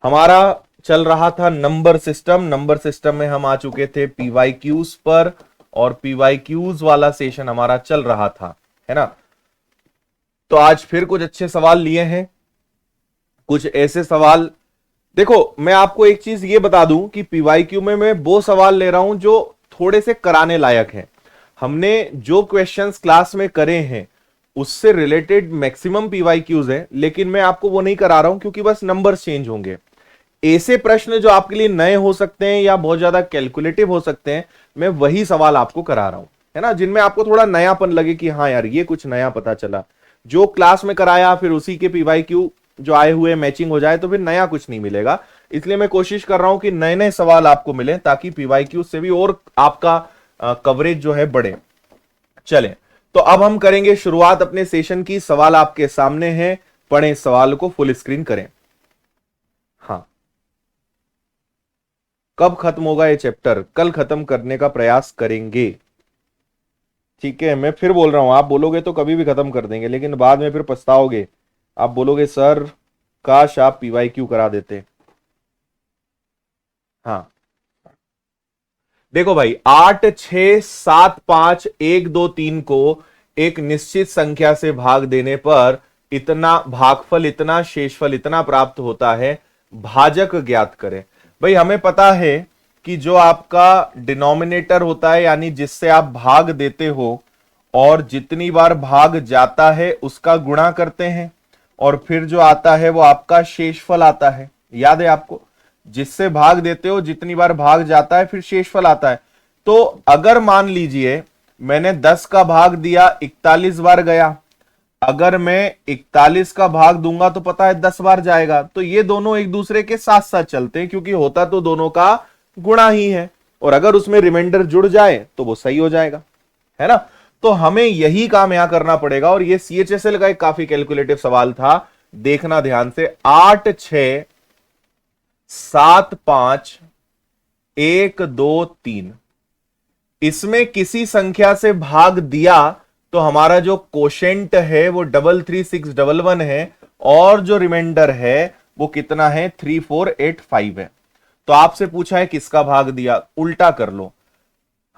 हमारा चल रहा था नंबर सिस्टम। नंबर सिस्टम में हम आ चुके थे पीवाईक्यूज पर, और पीवाईक्यूज वाला सेशन हमारा चल रहा था, है ना। तो आज फिर कुछ अच्छे सवाल लिए हैं, कुछ ऐसे सवाल। देखो, मैं आपको एक चीज ये बता दूं कि पीवाईक्यू में मैं वो सवाल ले रहा हूं जो थोड़े से कराने लायक हैं। हमने जो क्वेश्चंस क्लास में करे हैं उससे रिलेटेड मैक्सिमम पीवाईक्यूज है, लेकिन मैं आपको वो नहीं करा रहा हूं क्योंकि बस नंबर्स चेंज होंगे। ऐसे प्रश्न जो आपके लिए नए हो सकते हैं या बहुत ज्यादा कैलकुलेटिव हो सकते हैं, मैं वही सवाल आपको करा रहा हूं, है ना, जिनमें आपको थोड़ा नयापन लगे कि हाँ यार ये कुछ नया पता चला। जो क्लास में कराया फिर उसी के पीवाईक्यू जो आए हुए मैचिंग हो जाए तो फिर नया कुछ नहीं मिलेगा। इसलिए मैं कोशिश कर रहा हूं कि नए नए सवाल आपको मिले ताकि पीवाईक्यू से भी और आपका कवरेज जो है बढ़े। चलें, तो अब हम करेंगे शुरुआत अपने सेशन की। सवाल आपके सामने है, पढ़ें सवाल को, फुल स्क्रीन करें। हाँ, कब खत्म होगा ये चैप्टर? कल खत्म करने का प्रयास करेंगे। ठीक है, मैं फिर बोल रहा हूं, आप बोलोगे तो कभी भी खत्म कर देंगे, लेकिन बाद में फिर पछताओगे। आप बोलोगे सर काश आप पीवाईक्यू करा देते। हाँ, देखो भाई, 8 6 7 5 1 2 3 को एक निश्चित संख्या से भाग देने पर इतना भागफल, इतना शेषफल, इतना प्राप्त होता है। भाजक ज्ञात करें। भाई हमें पता है कि जो आपका डिनोमिनेटर होता है, यानी जिससे आप भाग देते हो, और जितनी बार भाग जाता है उसका गुणा करते हैं, और फिर जो आता है वो आपका शेषफल आता है। याद है आपको? जिससे भाग देते हो, जितनी बार भाग जाता है, फिर शेषफल आता है। तो अगर मान लीजिए मैंने 10 का भाग दिया, 41 बार गया। अगर मैं 41 का भाग दूंगा तो पता है 10 बार जाएगा। तो ये दोनों एक दूसरे के साथ साथ चलते हैं, क्योंकि होता तो दोनों का गुणा ही है। और अगर उसमें रिमाइंडर जुड़ जाए तो वो सही हो जाएगा, है ना। तो हमें यही काम यहां करना पड़ेगा। और ये सीएचएसएल का एक काफी कैलकुलेटिव सवाल था, देखना ध्यान से। 8 6 7 5 1 2 3, इसमें किसी संख्या से भाग दिया तो हमारा जो कोशेंट है वो 33611 है, और जो रिमाइंडर है वो कितना है? 3485 है। तो आपसे पूछा है किसका भाग दिया, उल्टा कर लो।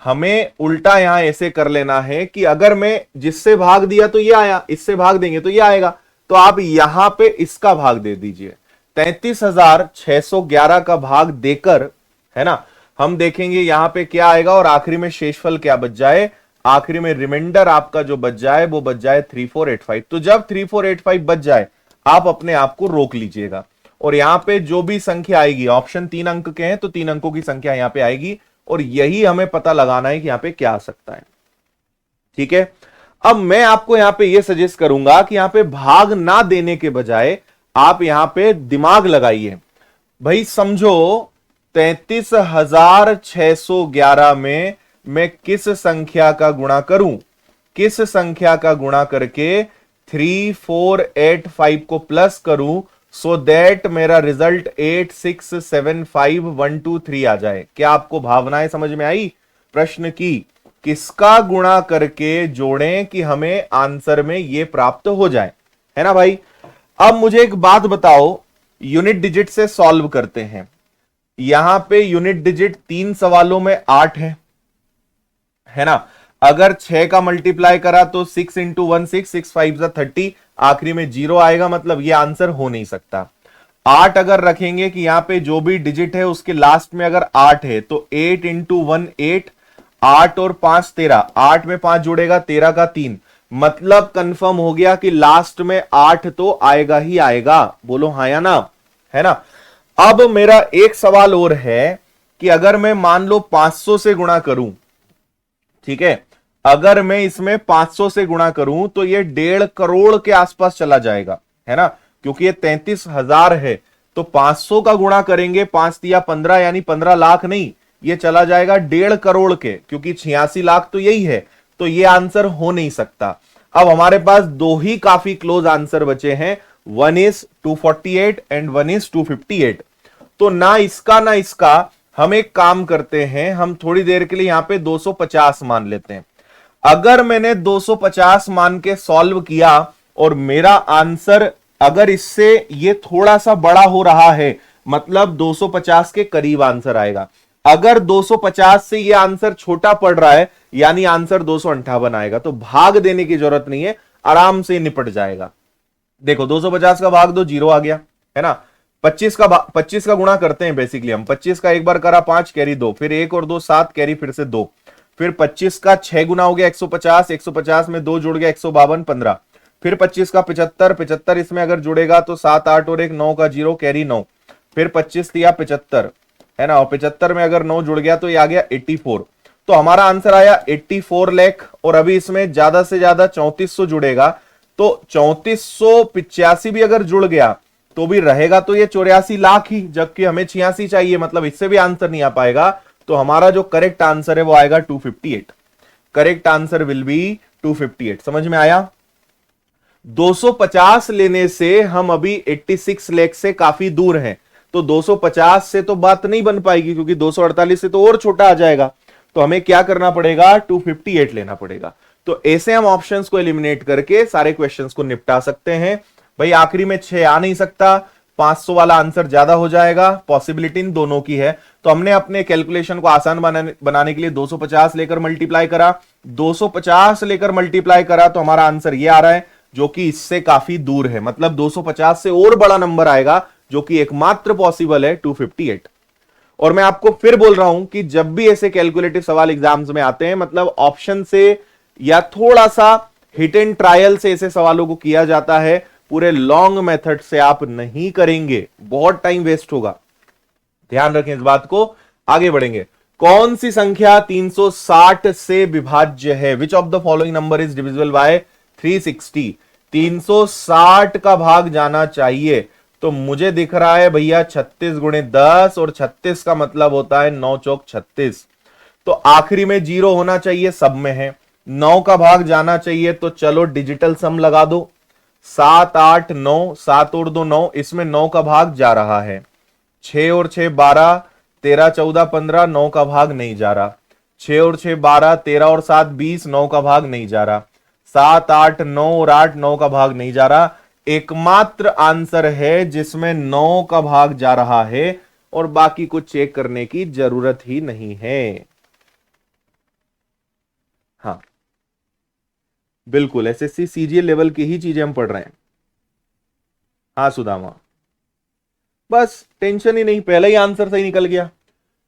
हमें उल्टा यहां ऐसे कर लेना है कि अगर मैं जिससे भाग दिया तो ये आया, इससे भाग देंगे तो ये आएगा, तो आप यहां पे इसका भाग दे दीजिए। 33,611 का भाग देकर, है ना, हम देखेंगे यहां पे क्या आएगा, और आखिरी में शेषफल क्या बच जाए। आखिरी में रिमाइंडर आपका जो बच जाए वो बच जाए 3485। तो जब 3485 बच जाए आप अपने आप को रोक लीजिएगा, और यहां पे जो भी संख्या आएगी, ऑप्शन 3 अंक के हैं तो 3 अंकों की संख्या यहां पे आएगी, और यही हमें पता लगाना है कि यहां पे क्या आ सकता है। ठीक है, अब मैं आपको यहां पे यह सजेस्ट करूंगा कि यहां पे भाग ना देने के बजाय आप यहां पे दिमाग लगाइए। भाई समझो, 33,611 में मैं किस संख्या का गुणा करूं? किस संख्या का गुणा करके 3485 को प्लस करूं, सो दैट मेरा रिजल्ट 8675123 आ जाए। क्या आपको भावनाएं समझ में आई प्रश्न की? किसका गुणा करके जोड़ें कि हमें आंसर में यह प्राप्त हो जाए, है ना भाई। अब मुझे एक बात बताओ, यूनिट डिजिट से सॉल्व करते हैं। यहां पे यूनिट डिजिट 3 सवालों में 8 है ना। अगर 6 का मल्टीप्लाई करा तो 6 इंटू 1 6, 6 5 30, आखिरी में 0 आएगा, मतलब ये आंसर हो नहीं सकता। 8 अगर रखेंगे कि यहां पे जो भी डिजिट है उसके लास्ट में अगर 8 है तो 8 इंटू 1 8, 8 और 5 13, 8 में 5 जुड़ेगा 13 का 3, मतलब कंफर्म हो गया कि लास्ट में 8 तो आएगा ही आएगा। बोलो हाँ या ना, है ना। अब मेरा एक सवाल और है कि अगर मैं मान लो 500 से गुणा करूं, ठीक है, अगर मैं इसमें 500 से गुणा करूं तो ये 1.5 करोड़ के आसपास चला जाएगा, है ना, क्योंकि ये 33,000 है। तो 500 का गुणा करेंगे, 5 तिया 15, यानी 15 लाख नहीं, ये चला जाएगा 1.5 करोड़ के, क्योंकि 86 लाख तो यही है। तो ये आंसर हो नहीं सकता। अब हमारे पास दो ही काफी क्लोज आंसर बचे हैं, 1 is 248 एंड 1 is 258। तो ना इसका ना इसका, हम एक काम करते हैं, हम थोड़ी देर के लिए यहां पे 250 मान लेते हैं। अगर मैंने 250 मान के सॉल्व किया और मेरा आंसर अगर इससे ये थोड़ा सा बड़ा हो रहा है, मतलब 250 के करीब आंसर आएगा। अगर 250 से ये आंसर छोटा पड़ रहा है यानी आंसर 258 आएगा। तो भाग देने की जरूरत नहीं है, आराम से निपट जाएगा। देखो 250 का भाग दो, 0 आ गया, है ना। 25 का गुणा करते हैं बेसिकली हम। 25 का एक बार करा 5 कैरी 2, फिर 1 और 2 7 कैरी फिर से 2, फिर 25 का 6 गुना हो गया 150, 150 में 2 जुड़ गया 152 15, फिर 25 का 75, 75 इसमें अगर जुड़ेगा तो 7 8 और 1 9 का 0 कैरी 9, फिर 25 दिया 75, है ना, और 75 में अगर 9 जुड़ गया तो ये आ गया 84। तो हमारा आंसर आया 84 लाख। और अभी इसमें ज्यादा से ज्यादा 3400 जुड़ेगा, तो 3485 भी अगर जुड़ गया तो भी रहेगा तो ये 84 लाख ही, जबकि हमें 86 चाहिए, मतलब इससे भी आंसर नहीं आ पाएगा। तो हमारा जो करेक्ट आंसर है वो आएगा 258। Correct answer will be 258। समझ में आया? 250 लेने से हम अभी 86 लाख से काफी दूर हैं, तो 250 से तो बात नहीं बन पाएगी, क्योंकि 248 से तो और छोटा आ जाएगा। तो हमें क्या करना पड़ेगा? 258 लेना पड़ेगा। तो ऐसे हम ऑप्शंस को एलिमिनेट करके सारे क्वेश्चंस को निपटा सकते हैं। भाई आखिरी में 6 आ नहीं सकता, 500 वाला आंसर ज्यादा हो जाएगा, पॉसिबिलिटी इन दोनों की है। तो हमने अपने कैलकुलेशन को आसान बनाने के लिए 250 लेकर मल्टीप्लाई करा, 250 लेकर मल्टीप्लाई करा तो हमारा आंसर ये आ रहा है, जो कि इससे काफी दूर है। मतलब 250 से और बड़ा नंबर आएगा, जो कि एकमात्र पॉसिबल है 258। और मैं आपको फिर बोल रहा हूं कि जब भी ऐसे कैलकुलेटिव सवाल एग्जाम्स में आते हैं, मतलब ऑप्शन से या थोड़ा सा हिट एंड ट्रायल से ऐसे सवालों को किया जाता है, पूरे लॉन्ग मेथड से आप नहीं करेंगे, बहुत टाइम वेस्ट होगा। ध्यान रखें इस बात को। आगे बढ़ेंगे। कौन सी संख्या 360 से विभाज्य है? Which of the following number is divisible by 360? 360 का भाग जाना चाहिए, तो मुझे दिख रहा है भैया 36 गुणे 10, और 36 का मतलब होता है 9 चौक 36। तो आखिरी में 0 होना चाहिए, सब में है। 9 का भाग जाना चाहिए, तो चलो डिजिटल सम लगा दो। 7 8 9, 7 और 2 9, इसमें 9 का भाग जा रहा है। 6 और 6 12, 13 14 15, 9 का भाग नहीं जा रहा। 6 और 6 12, 13 और 7 20, 9 का भाग नहीं जा रहा। 7 8 9 और 8, 9 का भाग नहीं जा रहा। एकमात्र आंसर है जिसमें 9 का भाग जा रहा है, और बाकी कुछ चेक करने की जरूरत ही नहीं है। हाँ बिल्कुल, एसएससी सीजीएल लेवल की ही चीजें हम पढ़ रहे हैं। हाँ सुदामा, बस टेंशन ही नहीं, पहला ही आंसर सही निकल गया।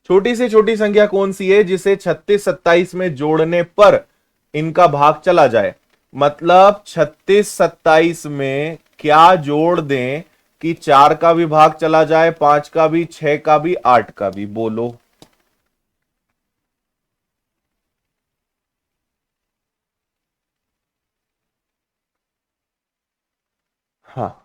छोटी से छोटी संख्या कौन सी है जिसे 36 27 में जोड़ने पर इनका भाग चला जाए? मतलब 36 27 में क्या जोड़ दें कि 4 का भी भाग चला जाए, 5 का भी, 6 का भी, 8 का भी? बोलो। हाँ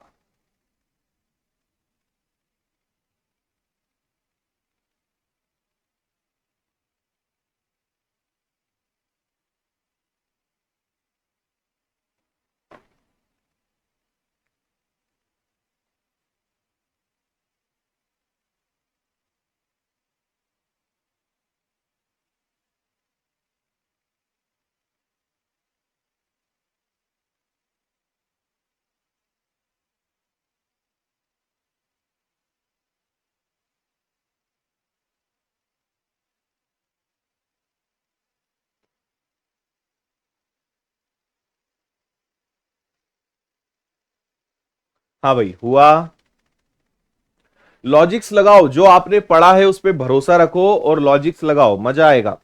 हाँ भाई हुआ। लॉजिक्स लगाओ, जो आपने पढ़ा है उस पर भरोसा रखो और लॉजिक्स लगाओ, मजा आएगा।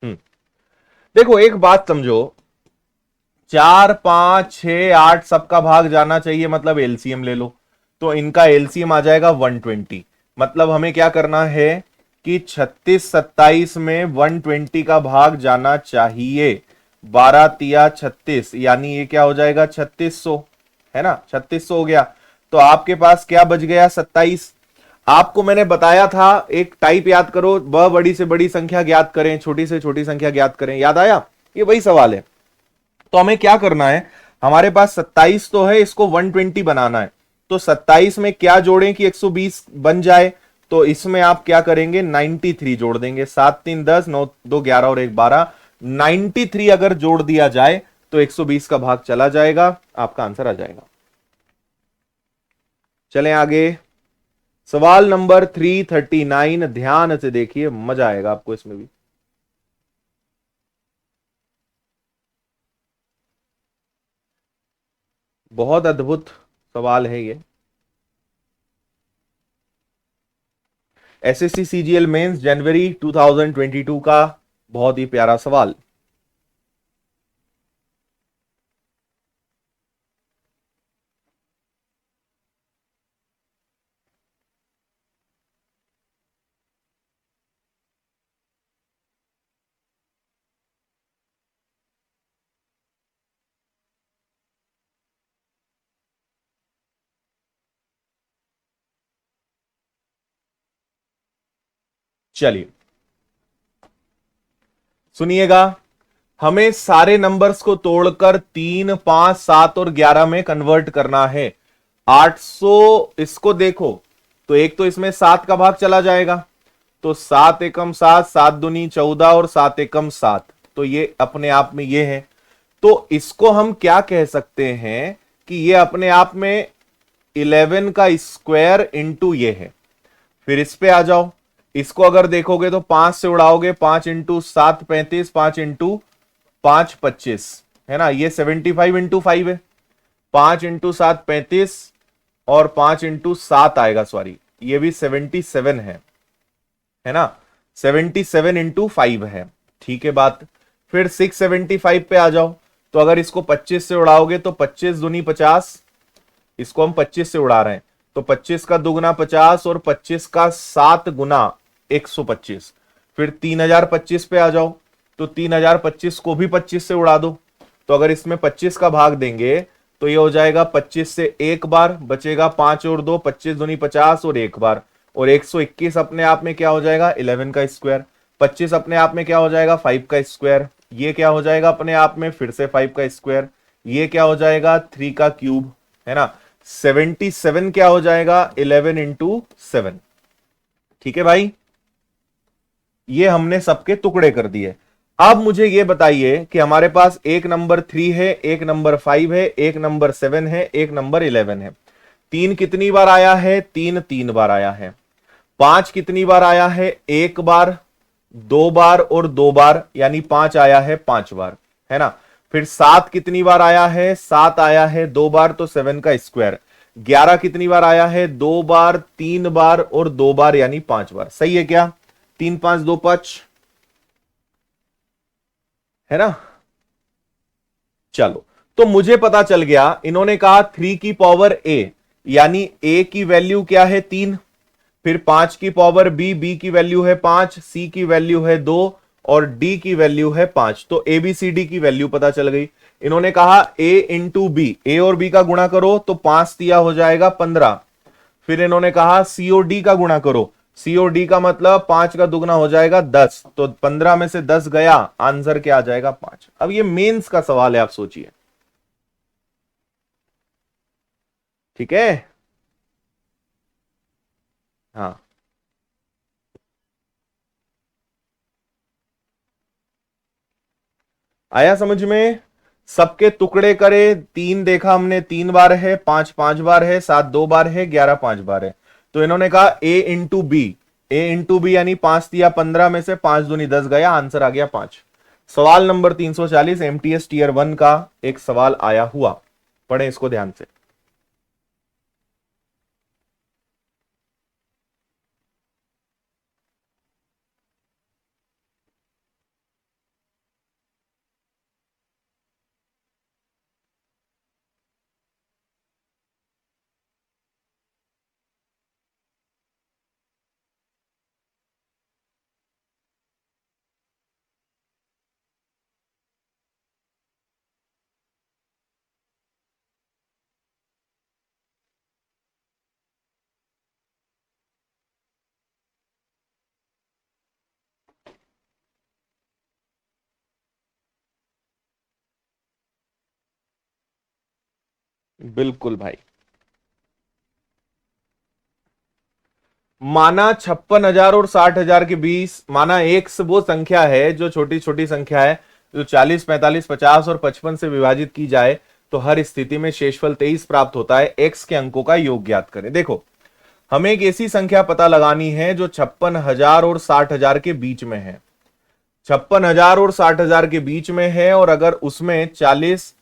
हम्म। देखो एक बात समझो, 4 5 6 8 सबका भाग जाना चाहिए, मतलब एलसीएम ले लो, तो इनका एलसीएम आ जाएगा 120। मतलब हमें क्या करना है कि 36 27 में 120 का भाग जाना चाहिए। 12 तिया 36, यानी ये क्या हो जाएगा 3600, है ना, 3600 हो गया। तो आपके पास क्या बच गया 27। आपको मैंने बताया था एक टाइप याद करो, ब बड़ी से बड़ी संख्या ज्ञात करें, छोटी से छोटी संख्या ज्ञात करें, याद आया? ये वही सवाल है। तो हमें क्या करना है, हमारे पास 27 तो है, इसको 120 बनाना है। तो 27 में क्या जोड़ें कि 120 बन जाए? तो इसमें आप क्या करेंगे, 93 जोड़ देंगे। 7 3 10, 9 2 11 और 1 12, 93 अगर जोड़ दिया जाए तो 120 का भाग चला जाएगा, आपका आंसर आ जाएगा। चलें आगे। सवाल नंबर 339, ध्यान से देखिए, मजा आएगा आपको इसमें भी। बहुत अद्भुत सवाल है ये। एसएससी सीजीएल मेंस जनवरी 2022 का बहुत ही प्यारा सवाल। चलिए सुनिएगा, हमें सारे नंबर्स को तोड़कर 3, 5, 7 और 11 में कन्वर्ट करना है। 800, इसको देखो तो एक तो इसमें 7 का भाग चला जाएगा, तो 7 एकम 7, 7 दूनी 14 और 7 एकम 7, तो ये अपने आप में ये है। तो इसको हम क्या कह सकते हैं कि ये अपने आप में 11 का स्क्वायर इंटू ये है। फिर इस पे आ जाओ, इसको अगर देखोगे तो 5 से उड़ाओगे, 5 इंटू 7 35, 5 इंटू 5 25, है ना, ये 75 इंटू 5 है। 5 इंटू 7 35 और 5 इंटू 7 आएगा, सॉरी ये भी 77 है ना, 77 इंटू 5 है, ठीक है बात। फिर 675 पे आ जाओ, तो अगर इसको 25 से उड़ाओगे तो 25 दूनी 50, इसको हम 25 से उड़ा रहे हैं, तो 25 का दुगुना 50 और 25 का 7 गुना 125। फिर 3025 पे आ जाओ, तो 3025 को भी 25 से उड़ा दो, तो अगर इसमें 25 का भाग देंगे तो ये हो जाएगा 25 से एक बार, बचेगा 5 और 2, 25 दूनी 50 और एक बार, और 121 अपने आप में क्या हो जाएगा 11 का स्क्वायर। 25 अपने आप में क्या हो जाएगा 5 का स्क्वायर, ये क्या हो जाएगा अपने आप में फिर से 5 का स्क्वायर, ये क्या हो जाएगा 3 का क्यूब, है ना। 77 क्या हो जाएगा 11 इंटू 7, ठीक है भाई। ये हमने सबके टुकड़े कर दिए। अब मुझे ये बताइए कि हमारे पास एक नंबर 3 है, एक नंबर 5 है, एक नंबर 7 है, एक नंबर 11 है। 3 कितनी बार आया है 3 3 बार आया है। 5 कितनी बार आया है 1 बार, 2 बार और 2 बार, यानी 5 आया है 5 बार, है ना। फिर 7 कितनी बार आया है 7 आया है 2 बार, तो 7 का स्क्वायर। 11 कितनी बार आया है 2 बार, 3 बार और 2 बार, यानी 5 बार। सही है क्या, 3 5 2 5, है ना। चलो, तो मुझे पता चल गया, इन्होंने कहा 3 की पावर ए, यानी ए की वैल्यू क्या है 3, फिर 5 की पावर बी, बी की वैल्यू है 5, सी की वैल्यू है 2 और डी की वैल्यू है 5। तो ए बी सी डी की वैल्यू पता चल गई। इन्होंने कहा ए इंटू बी, ए और बी का गुणा करो तो 5 दिया हो जाएगा 15। फिर इन्होंने कहा सी और डी का गुणा करो, सी और डी का मतलब 5 का दुगना हो जाएगा 10, तो 15 में से 10 गया, आंसर क्या आ जाएगा 5। अब ये मेंस का सवाल है, आप सोचिए, ठीक है। हाँ, आया समझ में। सबके टुकड़े करे, 3 देखा हमने 3 बार है, 5 5 बार है, 7 2 बार है, 11 5 बार है। तो इन्होंने कहा ए इंटू बी, ए इंटू बी यानी 5 दिया 15 में से 5 दूनी 10 गया, आंसर आ गया 5। सवाल नंबर 340 एमटीएस टीयर 1 का एक सवाल आया हुआ, पढ़े इसको ध्यान से। बिल्कुल भाई, माना 56,000 और 60,000 के बीच, माना एक वो संख्या है जो छोटी छोटी संख्या है, जो 40 45 50 और 55 से विभाजित की जाए तो हर स्थिति में शेषफल 23 प्राप्त होता है। x के अंकों का योग ज्ञात करें। देखो, हमें एक ऐसी संख्या पता लगानी है जो 56,000 और 60,000 के बीच में है। 56,000 और 60,000 के बीच में है, और अगर उसमें 40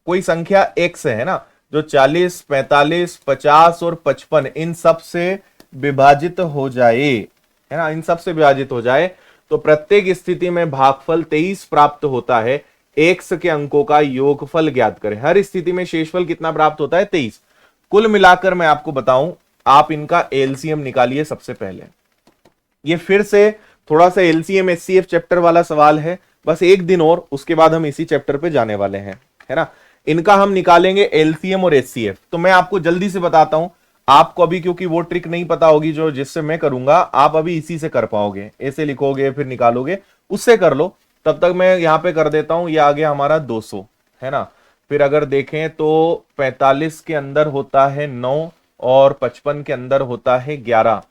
कोई संख्या x है ना, जो 40, 45, 50 और 55 इन सब से विभाजित हो जाए, है ना, इन सब से विभाजित हो जाए, तो प्रत्येक स्थिति में भागफल 23 प्राप्त होता है। x के अंकों का योगफल ज्ञात करें। हर स्थिति में शेषफल कितना प्राप्त होता है? 23। कुल मिलाकर मैं आपको बताऊं, आप इनका एलसीएम निकालिए। सबसे पहले ये फिर से थोड़ा सा एलसीएम एचसीएफ चैप्टर वाला सवाल है, बस एक दिन और, उसके बाद हम इसी चैप्टर पे जाने वाले हैं, है ना। इनका हम निकालेंगे एलसीएम और एचसीएफ। तो मैं आपको जल्दी से बताता हूं, आपको अभी क्योंकि वो ट्रिक नहीं पता होगी जो जिससे मैं करूंगा, आप अभी इसी से कर पाओगे। ऐसे लिखोगे फिर निकालोगे, उससे कर लो। तब तक मैं यहां पे कर देता हूं। ये आ गया हमारा 200, है ना। फिर अगर देखें तो 45 के अंदर होता है 9 और 55 के अंदर होता है 11,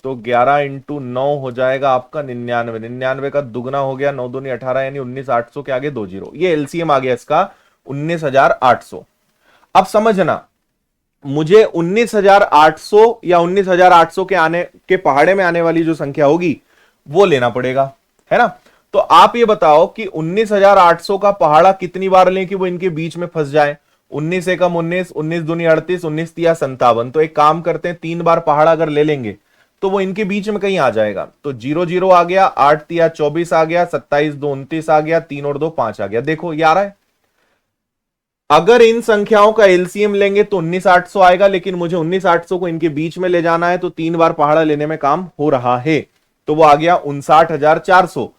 तो 11 इंटू 9 हो जाएगा आपका 99। 99 का दुगना हो गया, 9 दूनी 18, यानी 19,800 के आगे 2 जीरो। ये एलसीएम आ गया इसका 19,800। अब समझना, मुझे 19,800 या 19,800 के पहाड़े में आने वाली जो संख्या होगी वो लेना पड़ेगा, है ना। तो आप ये बताओ कि 19,800 का पहाड़ा कितनी बार लें कि वो इनके बीच में फंस जाए। 19 एकम 19, 19 दूनी 38, 19 तिया 57। तो एक काम करते हैं, 3 बार पहाड़ा अगर ले लेंगे तो वो इनके बीच में कहीं आ जाएगा। तो 0 0 आ गया, 8 तिया 24 आ गया, 27 2 29 आ गया, 3 और 2 5 आ गया। देखो ये आ रहा है। अगर इन संख्याओं का एलसीएम लेंगे तो 19,800 आएगा, लेकिन मुझे 19,800 को इनके बीच में ले जाना है, तो 3 बार पहाड़ा लेने में काम हो रहा है। तो वो आ गया 59,400।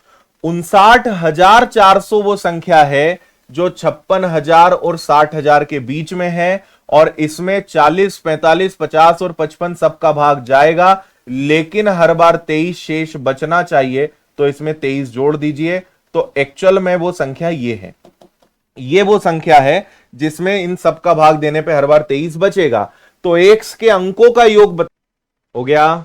59,400 वो संख्या है जो 56,000 और 60,000 के बीच में है, और इसमें 40, 45, 50 और 55 सबका भाग जाएगा, लेकिन हर बार 23 शेष बचना चाहिए, तो इसमें 23 जोड़ दीजिए। तो एक्चुअल में वो संख्या ये है, ये वो संख्या है जिसमें इन सबका भाग देने पे हर बार 23 बचेगा। तो x के अंकों का योग हो गया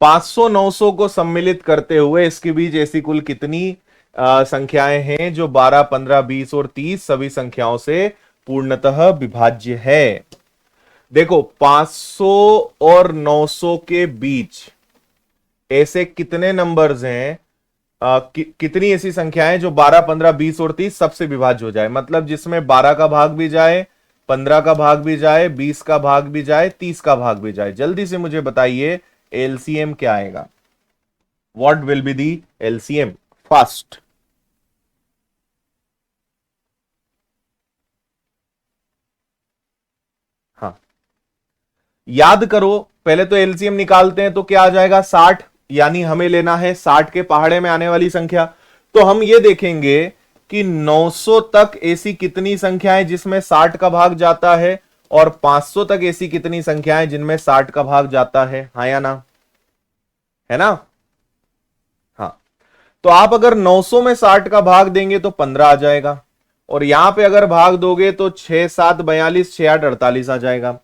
500, 900 को सम्मिलित करते हुए इसके बीच ऐसी कुल कितनी संख्याएं हैं जो 12, 15, 20 और 30 सभी संख्याओं से पूर्णतः विभाज्य है। देखो 500 और 900 के बीच ऐसे कितने नंबर्स हैं, कितनी ऐसी संख्याएं जो 12, 15, 20 और 30 सबसे विभाज्य हो जाए। मतलब जिसमें 12 का भाग भी जाए, 15 का भाग भी जाए, 20 का भाग भी जाए, 30 का भाग भी जाए। जल्दी से मुझे बताइए एलसीएम क्या आएगा। What will be the LCM first? हाँ, याद करो, पहले तो एलसीएम निकालते हैं, तो क्या आ जाएगा 60, यानी हमें लेना है 60 के पहाड़े में आने वाली संख्या। तो हम ये देखेंगे कि 900 तक ऐसी कितनी संख्याएं जिसमें 60 का भाग जाता है, और 500 तक ऐसी कितनी संख्याएं जिनमें 60 का भाग जाता है, हाँ या ना, है ना। हाँ, तो आप अगर 900 में 60 का भाग देंगे तो 15 आ जाएगा, और यहां पे अगर भाग दोगे तो 6 7 42, 6 8 48 आ जाएगा।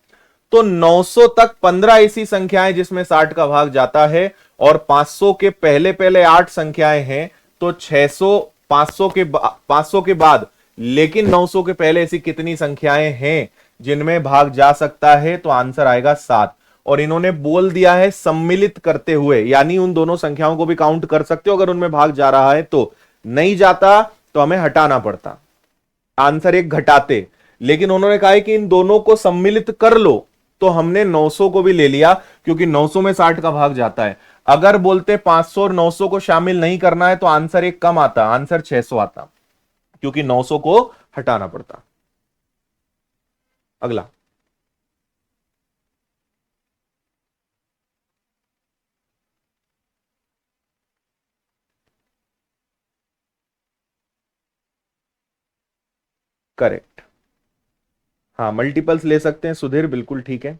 तो 900 तक 15 ऐसी संख्याएं जिसमें 60 का भाग जाता है, और 500 के पहले पहले 8 संख्याएं हैं, तो 600 500 के बाद, लेकिन 900 के पहले ऐसी कितनी संख्याएं हैं जिनमें भाग जा सकता है, तो आंसर आएगा 7। और इन्होंने बोल दिया है सम्मिलित करते हुए, यानी उन दोनों संख्याओं को भी काउंट कर सकते हो अगर उनमें भाग जा रहा है। तो नहीं जाता तो हमें हटाना पड़ता, आंसर एक घटाते, लेकिन उन्होंने कहा है कि इन दोनों को सम्मिलित कर लो, तो हमने 900 को भी ले लिया क्योंकि 900 में 60 का भाग जाता है। अगर बोलते 500 और 900 को शामिल नहीं करना है तो आंसर एक कम आता, आंसर 600 आता, क्योंकि 900 को हटाना पड़ता। अगला, करेक्ट। हाँ, मल्टीपल्स ले सकते हैं सुधीर, बिल्कुल ठीक है।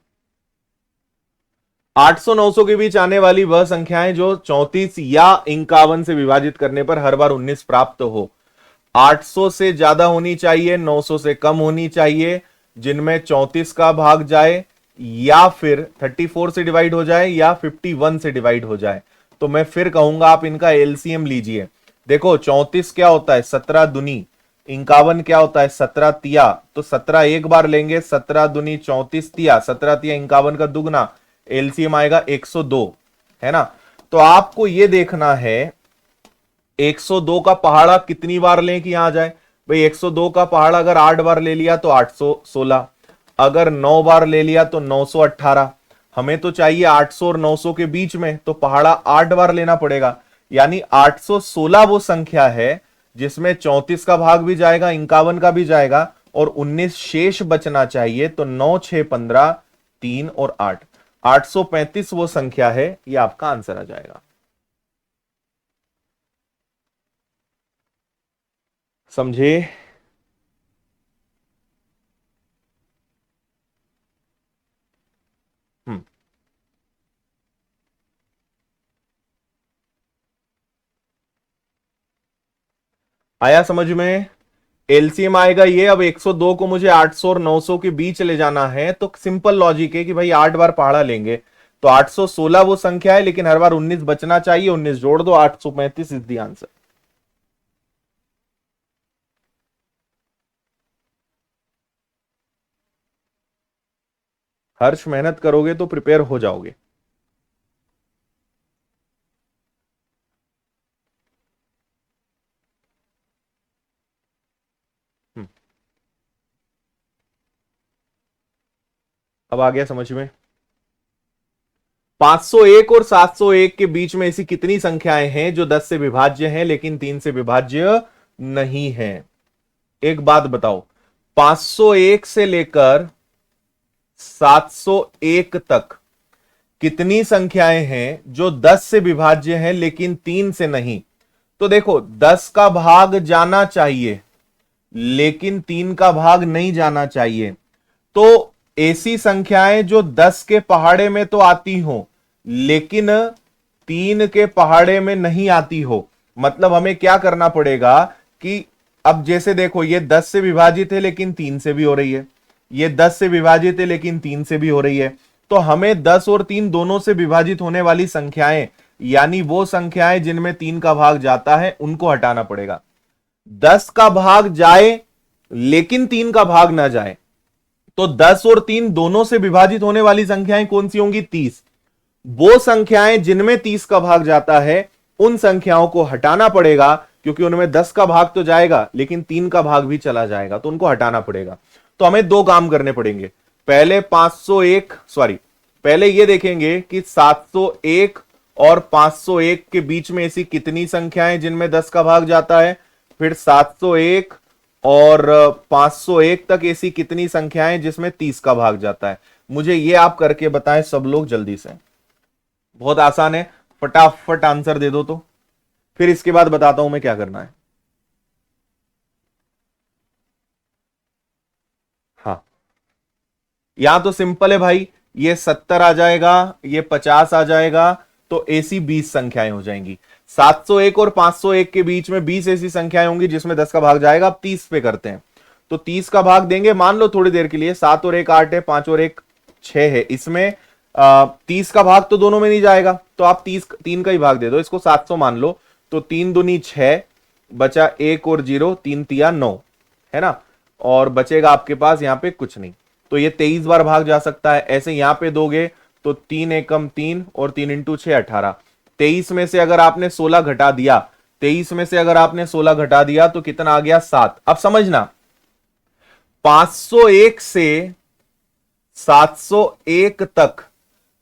800 900 के बीच आने वाली वह संख्याएं जो 34 या 51 से विभाजित करने पर हर बार 19 प्राप्त हो। 800 से ज्यादा होनी चाहिए, 900 से कम होनी चाहिए, जिनमें 34 का भाग जाए, या फिर 34 से डिवाइड हो जाए, या 51 से डिवाइड हो जाए। तो मैं फिर कहूंगा आप इनका एलसीएम लीजिए। देखो 34 क्या होता है, 17 दुनी 51 क्या होता है 17 तिया, तो 17 एक बार लेंगे, 17 दूनी 34 तिया, 17 तिया 51 का दुगना, एलसीएम आएगा 102, है ना। तो आपको ये देखना है 102 का पहाड़ा कितनी बार लें कि यहां आ जाए। भाई 102 का पहाड़ा अगर 8 बार ले लिया तो 816, अगर 9 बार ले लिया तो 918। हमें तो चाहिए 800 और 900 के बीच में, तो पहाड़ा 8 बार लेना पड़ेगा। यानी 816 वो संख्या है जिसमें 34 का भाग भी जाएगा, 51 का भी जाएगा और 19 शेष बचना चाहिए। तो 9 6 15, 3 और 8, 835 वो संख्या है। ये आपका आंसर आ जाएगा। समझे। हम्म। आया समझ में। एलसीएम आएगा ये। अब 102 को मुझे 800 और 900 के बीच ले जाना है, तो सिंपल लॉजिक है कि भाई 8 बार पहाड़ा लेंगे, तो 816 वो संख्या है, लेकिन हर बार 19 बचना चाहिए, 19 जोड़ दो, 835 इज द आंसर। हर्ष मेहनत करोगे तो प्रिपेयर हो जाओगे। हम्म, अब आ गया समझ में। 501 और 701 के बीच में ऐसी कितनी संख्याएं हैं जो 10 से विभाज्य हैं लेकिन 3 से विभाज्य नहीं है। एक बात बताओ, 501 से लेकर 701 तक कितनी संख्याएं हैं जो 10 से विभाज्य हैं लेकिन 3 से नहीं। तो देखो 10 का भाग जाना चाहिए लेकिन 3 का भाग नहीं जाना चाहिए। तो ऐसी संख्याएं जो 10 के पहाड़े में तो आती हो लेकिन 3 के पहाड़े में नहीं आती हो। मतलब हमें क्या करना पड़ेगा कि अब जैसे देखो ये 10 से विभाजित है लेकिन 3 से भी हो रही है, ये 10 से विभाजित है लेकिन 3 से भी हो रही है। तो हमें 10 और 3 दोनों से विभाजित होने वाली संख्याएं, यानी वो संख्याएं जिनमें 3 का भाग जाता है, उनको हटाना पड़ेगा। 10 का भाग जाए लेकिन 3 का भाग ना जाए, तो 10 और 3 दोनों से विभाजित होने वाली संख्याएं कौन सी होंगी 30। वो संख्याएं जिनमें 30 का भाग जाता है उन संख्याओं को हटाना पड़ेगा, क्योंकि उनमें 10 का भाग तो जाएगा लेकिन 3 का भाग भी चला जाएगा, तो उनको हटाना पड़ेगा। तो हमें दो काम करने पड़ेंगे। पहले 501 सॉरी पहले ये देखेंगे कि 701 और 501 के बीच में ऐसी कितनी संख्याएं जिनमें 10 का भाग जाता है। फिर 701 और 501 तक ऐसी कितनी संख्याएं जिसमें 30 का भाग जाता है। मुझे ये आप करके बताएं सब लोग जल्दी से। बहुत आसान है, फटाफट आंसर दे दो तो फिर इसके बाद बताता हूं मैं क्या करना है। हाँ, यहां तो सिंपल है भाई, ये 70 आ जाएगा, ये 50 आ जाएगा, तो ऐसी 20 संख्याएं हो जाएंगी। 701 और 501 के बीच में 20 ऐसी संख्याएं होंगी जिसमें 10 का भाग जाएगा। अब 30 पे करते हैं, तो 30 का भाग देंगे, मान लो थोड़ी देर के लिए 7 और 1 8 है, 5 और 1 6 है, इसमें 30 का भाग तो दोनों में नहीं जाएगा, तो आप 3 का ही भाग दे दो, इसको 700 मान लो। तो 3 दूनी 6, बचा 1 और 0, 3 तिया 9, है ना। और बचेगा आपके पास यहां पे कुछ नहीं, तो ये 23 बार भाग जा सकता है। ऐसे यहां पे दोगे तो 3 एकम 3 और 3 इंटू 6 18। 23 में से अगर आपने 16 घटा दिया, 23 में से अगर आपने 16 घटा दिया तो कितना आ गया 7। अब समझना, 501 से 701 तक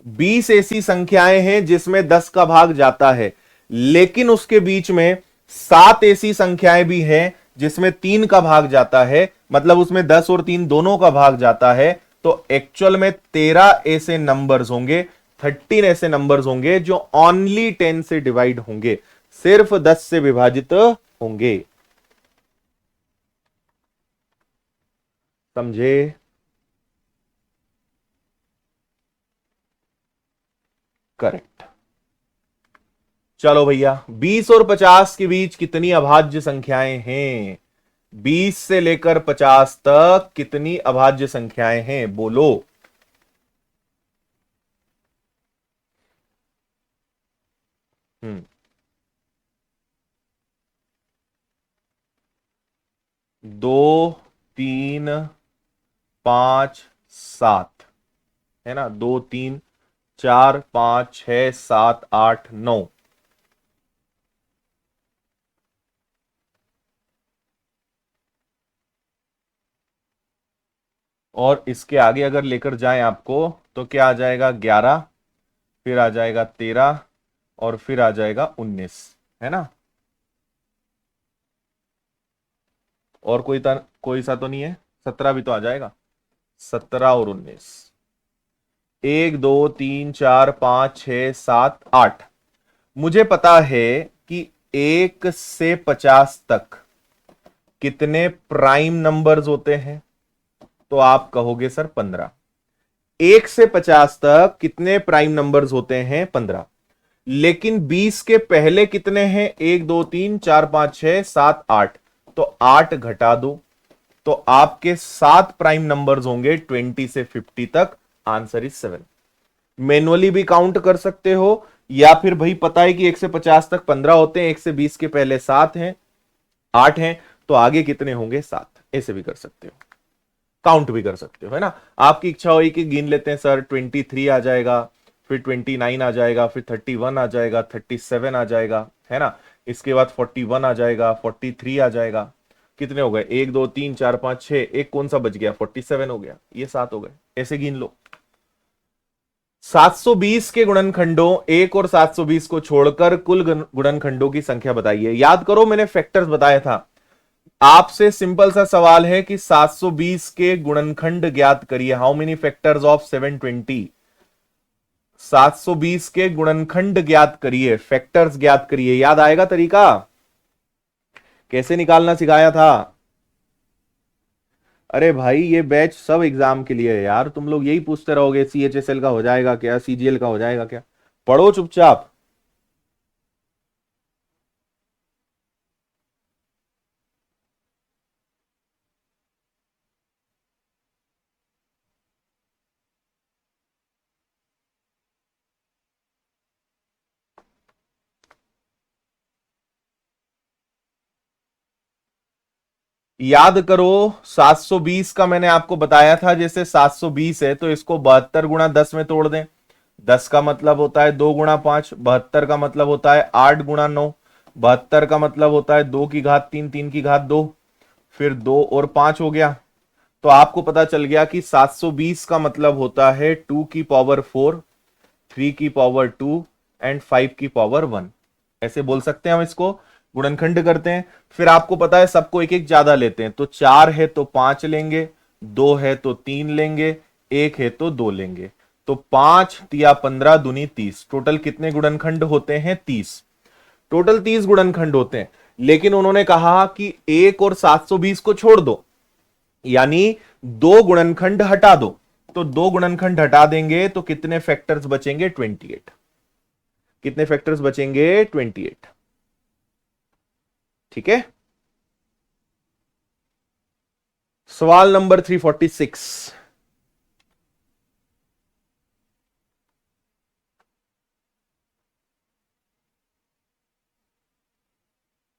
20 ऐसी संख्याएं हैं जिसमें 10 का भाग जाता है, लेकिन उसके बीच में 7 ऐसी संख्याएं भी हैं जिसमें 3 का भाग जाता है, मतलब उसमें 10 और 3 दोनों का भाग जाता है। तो एक्चुअल में 13 ऐसे नंबर्स होंगे, 13 ऐसे नंबर्स होंगे जो ओनली 10 से डिवाइड होंगे, सिर्फ 10 से विभाजित होंगे। समझे। करेक्ट। चलो भैया, 20 और 50 के बीच कितनी अभाज्य संख्याएं हैं। 20 से लेकर 50 तक कितनी अभाज्य संख्याएं हैं, बोलो। हम्म। 2 3 5 7 है ना, 2 3 4 5 6 7 8 9। और इसके आगे अगर लेकर जाएं आपको तो क्या आ जाएगा, 11, फिर आ जाएगा 13 और फिर आ जाएगा 19, है ना। और कोई सा तो नहीं है, 17 भी तो आ जाएगा, 17 और 19। 1 2 3 4 5 6 7 8। मुझे पता है कि 1 से 50 तक कितने प्राइम नंबर्स होते हैं, तो आप कहोगे सर 15। 1 से 50 तक कितने प्राइम नंबर्स होते हैं, 15। लेकिन 20 के पहले कितने हैं, 1 2 3 4 5 6 7 8, तो 8 घटा दो, तो आपके 7 प्राइम नंबर्स होंगे 20 से 50 तक। Answer is 7। मैनुअली भी काउंट कर सकते हो, या फिर भाई पता है कि 1 से 50 तक 15 होते हैं, 1 से 20 के पहले 7 हैं, 8 हैं, तो आगे कितने होंगे, 7। ऐसे भी कर सकते हो, काउंट भी कर सकते हो, है ना। आपकी इच्छा हुई कि गिन लेते हैं सर, 23 आ जाएगा, फिर 29 आ जाएगा, फिर 31 आ जाएगा, 37 आ जाएगा, है ना। इसके बाद 41 आ जाएगा, 43 आ जाएगा। कितने हो गए, 1 2 3 4 5 6, एक कौन सा बच गया, 47 हो गया, ये 7 हो गए। ऐसे गिन लो। 720 के गुणनखंडों 1 और 720 को छोड़कर कुल गुणनखंडों की संख्या बताइए। याद करो, मैंने फैक्टर्स बताया था। आपसे सिंपल सा सवाल है कि 720 के गुणनखंड ज्ञात करिए। How many factors of 720। 720 के गुणनखंड ज्ञात करिए, फैक्टर्स ज्ञात करिए। याद आएगा तरीका, कैसे निकालना सिखाया था। अरे भाई, ये बैच सब एग्जाम के लिए है यार, तुम लोग यही पूछते रहोगे CHSL का हो जाएगा क्या, CGL का हो जाएगा क्या। पढ़ो चुपचाप। याद करो, 720 का मैंने आपको बताया था, जैसे 720 है तो इसको 72 गुणा 10 में तोड़ दें। 10 का मतलब होता है 2 गुणा 5, 72 का मतलब होता है 8 गुणा 9, 72 का मतलब होता है 2 की घात 3, 3 की घात 2, फिर 2 और 5 हो गया। तो आपको पता चल गया कि 720 का मतलब होता है 2 की पावर 4, 3 की पावर 2 एंड 5 की पावर 1। ऐसे बोल सकते हैं हम इसको। गुणनखंड करते हैं, फिर आपको पता है सबको एक एक ज्यादा लेते हैं, तो 4 है तो 5 लेंगे, 2 है तो 3 लेंगे, 1 है तो 2 लेंगे। तो 5 तिया 15 दूनी 30। टोटल कितने गुणनखंड होते हैं, 30। टोटल 30 गुणनखंड होते हैं। लेकिन उन्होंने कहा कि 1 और 720 को छोड़ दो, यानी 2 गुणनखंड हटा दो। तो 2 गुणनखंड हटा देंगे तो कितने फैक्टर्स बचेंगे, 28। कितने फैक्टर्स बचेंगे, 28। ठीक है। सवाल नंबर 346।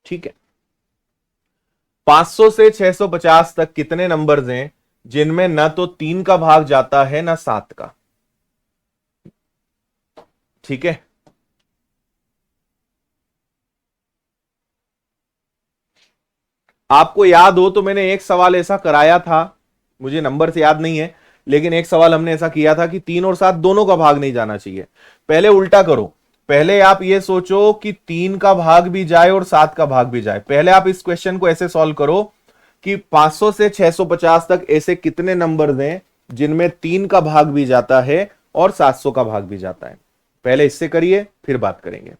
ठीक है। 500 से 650 तक कितने नंबर्स हैं जिनमें ना तो 3 का भाग जाता है ना 7 का। ठीक है। आपको याद हो तो मैंने एक सवाल ऐसा कराया था, मुझे नंबर से याद नहीं है, लेकिन एक सवाल हमने ऐसा किया था कि 3 और 7 दोनों का भाग नहीं जाना चाहिए। पहले उल्टा करो, पहले आप ये सोचो कि 3 का भाग भी जाए और 7 का भाग भी जाए। पहले आप इस क्वेश्चन को ऐसे सॉल्व करो कि 500 से 650 तक ऐसे कितने नंबर्स हैं जिनमें 3 का भाग भी जाता है और 700 का भाग भी जाता है। पहले इससे करिए, फिर बात करेंगे।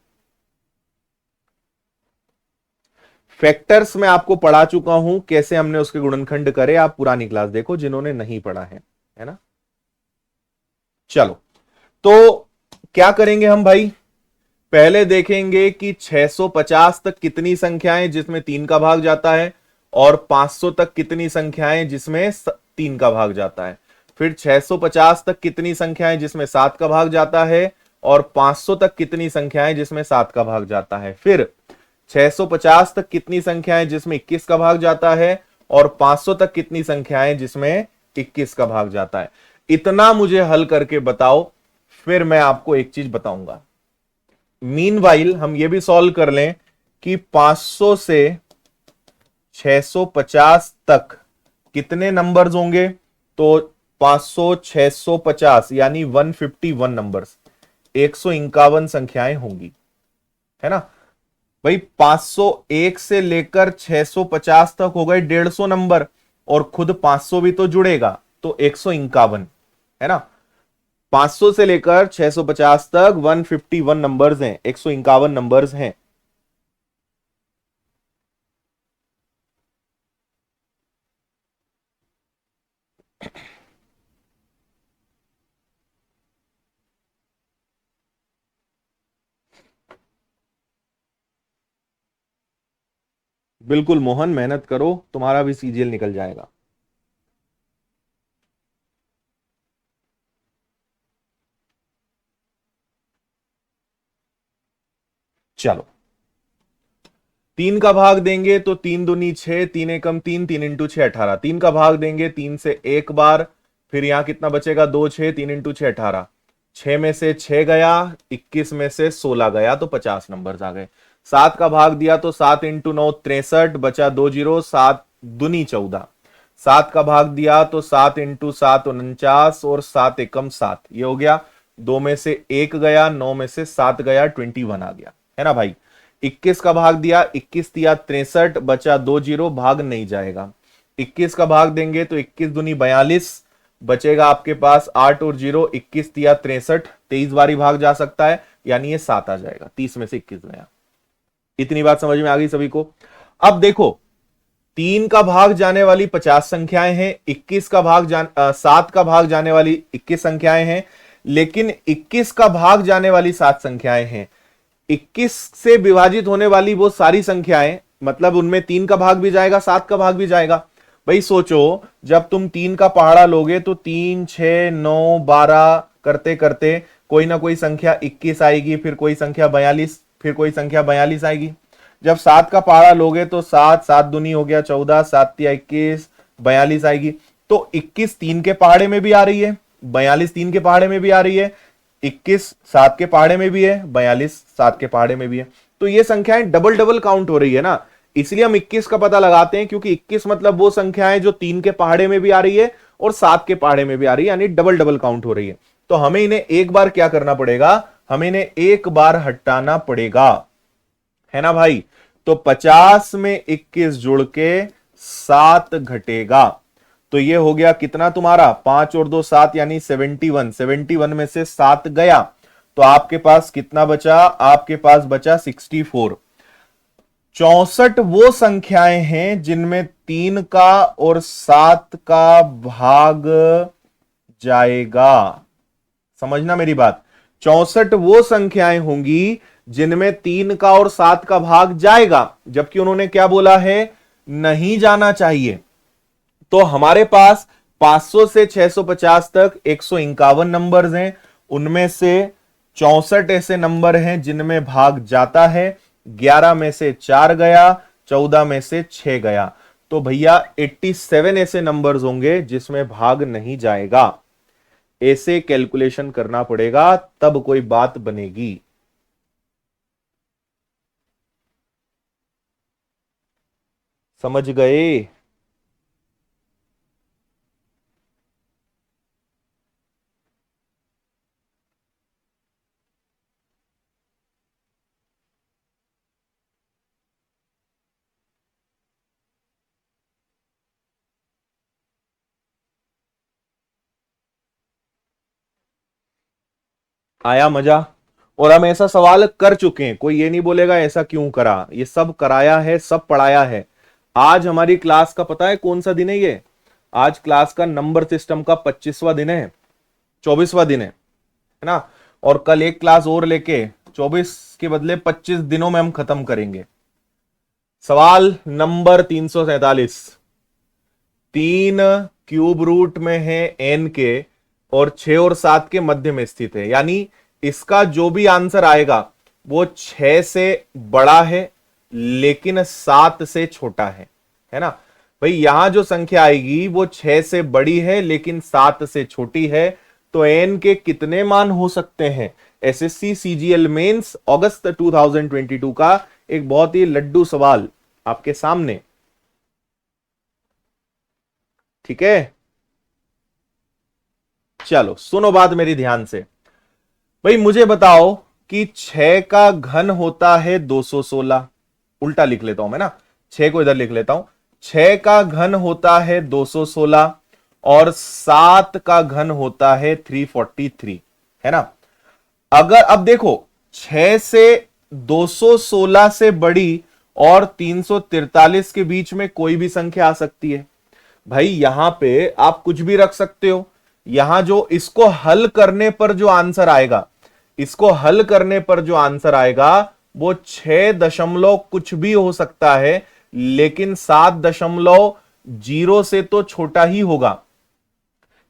फैक्टर्स में आपको पढ़ा चुका हूं, कैसे हमने उसके गुणनखंड करे, आप पुरानी क्लास देखो जिन्होंने नहीं पढ़ा है ना। चलो, तो क्या करेंगे हम भाई, पहले देखेंगे कि 650 तक कितनी संख्याएं जिसमें 3 का भाग जाता है, और 500 तक कितनी संख्याएं जिसमें 3 का भाग जाता है। फिर 650 तक कितनी संख्याएं जिसमें 7 का भाग जाता है, और 500 तक कितनी संख्याएं जिसमें 7 का भाग जाता है। फिर 650 तक कितनी संख्याएं जिसमें 21 का भाग जाता है, और 500 तक कितनी संख्याएं जिसमें 21 का भाग जाता है। इतना मुझे हल करके बताओ, फिर मैं आपको एक चीज बताऊंगा। मीनवाइल हम ये भी सॉल्व कर लें कि 500 से 650 तक कितने नंबर्स होंगे। तो 500 650 यानी 151 नंबर्स, 151 संख्याएं होंगी, है ना भाई। 501 से लेकर 650 तक हो गए 150 नंबर, और खुद 500 भी तो जुड़ेगा, तो 151, है ना। 500 से लेकर 650 तक 151 नंबर्स हैं, 151 नंबर्स हैं। बिल्कुल मोहन, मेहनत करो, तुम्हारा भी सीजीएल निकल जाएगा। चलो, 3 का भाग देंगे तो 3 दूनी 6, 3 एकम 3, 3 इंटू 6 18। 3 का भाग देंगे 3 से एक बार, फिर यहां कितना बचेगा 2 6, 3 इंटू 6 18। 6 में से 6 गया, 21 में से 16 गया, तो 50 नंबर आ गए। 7 का भाग दिया तो 7 इंटू 9 63, बचा 2 जीरो, 7 दूनी 14। 7 का भाग दिया तो 7 इंटू 7 49, और 7 एकम 7, ये हो गया। 2 में से 1 गया, 9 में से 7 गया, 21 आ गया, है ना भाई। 21 का भाग दिया, 21 दिया 63, बचा 2 जीरो, भाग नहीं जाएगा। 21 का भाग देंगे तो 21 दूनी 42, बचेगा आपके पास 8 और 0। 21 दिया 63, 23 बारी भाग जा सकता है, यानी ये 7 आ जाएगा। 30 में से 21 गया। इतनी बात समझ में आ गई सभी को। अब देखो, 3 का भाग जाने वाली 50 संख्याएं हैं, 21 का भाग 7 का भाग जाने वाली 21 संख्याएं हैं, लेकिन 21 का भाग जाने वाली 7 संख्याएं हैं। 21 से विभाजित होने वाली वो सारी संख्याएं, मतलब उनमें 3 का भाग भी जाएगा, 7 का भाग भी जाएगा। भाई सोचो, जब तुम 3 का पहाड़ा लोगे तो 3 6 9 12 करते करते कोई ना कोई संख्या 21 आएगी, फिर कोई संख्या 42, फिर कोई संख्या 42 आएगी। जब 7 का पहाड़ा लोगे तो 7 7 दूनी हो गया 14, 7 तिया 21, 42 आएगी। तो 21 3 के पहाड़े में भी आ रही है, 42 3 के पहाड़े में भी आ रही है, 21 7 के पहाड़े में भी है, 42 7 के पहाड़े में भी है। तो ये संख्याएं डबल डबल काउंट हो रही है ना, इसलिए हम 21 का पता लगाते हैं, क्योंकि 21 मतलब वो संख्याएं जो 3 के पहाड़े में भी आ रही है और 7 के पहाड़े में भी आ रही है, यानी डबल डबल काउंट हो रही है। तो हमें इन्हें एक बार क्या करना पड़ेगा, हमें इन्हें एक बार हटाना पड़ेगा, है ना भाई। तो 50 में 21 जुड़ के 7 घटेगा, तो ये हो गया कितना तुम्हारा 5 और 2 7, यानी 71। 71 में से 7 गया, तो आपके पास कितना बचा, आपके पास बचा 64। 64 वो संख्याएं हैं जिनमें 3 का और 7 का भाग जाएगा। समझना मेरी बात, 64 वो संख्याएं होंगी जिनमें 3 का और 7 का भाग जाएगा, जबकि उन्होंने क्या बोला है, नहीं जाना चाहिए। तो हमारे पास 500 से 650 तक 151 नंबर्स हैं, उनमें से 64 ऐसे नंबर हैं जिनमें भाग जाता है। 11 में से 4 गया, 14 में से 6 गया, तो भैया 87 ऐसे नंबर्स होंगे जिसमें भाग नहीं जाएगा। ऐसे कैलकुलेशन करना पड़ेगा, तब कोई बात बनेगी। समझ गए। आया मजा। और हम ऐसा सवाल कर चुके हैं, कोई ये नहीं बोलेगा ऐसा क्यों करा, ये सब कराया है, सब पढ़ाया है। आज हमारी क्लास का पता है कौन सा दिन है ये, आज क्लास का नंबर सिस्टम का 25वां दिन है, 24वां दिन है ना। और कल एक क्लास और लेके 24 के बदले 25 दिनों में हम खत्म करेंगे। सवाल नंबर 347, 3 क्यूब रूट में है n के, और 6 और 7 के मध्य में स्थित है, यानी इसका जो भी आंसर आएगा वो 6 से बड़ा है लेकिन 7 से छोटा है ना। भाई यहां जो संख्या आएगी वो 6 से बड़ी है लेकिन 7 से छोटी है, तो n के कितने मान हो सकते हैं? एसएससी सीजीएल मेंस अगस्त 2022 का एक बहुत ही लड्डू सवाल आपके सामने। ठीक है, चलो सुनो बात मेरी ध्यान से। भाई मुझे बताओ कि 6 का घन होता है 216, उल्टा लिख लेता हूं मैं ना, 6 को इधर लिख लेता हूं। 6 का घन होता है 216 और 7 का घन होता है 343, है ना। अगर अब देखो 6 से 216 से बड़ी और 343 के बीच में कोई भी संख्या आ सकती है। भाई यहां पे आप कुछ भी रख सकते हो। यहां जो इसको हल करने पर जो आंसर आएगा, इसको हल करने पर जो आंसर आएगा वो 6 दशमलव कुछ भी हो सकता है, लेकिन 7.0 से तो छोटा ही होगा।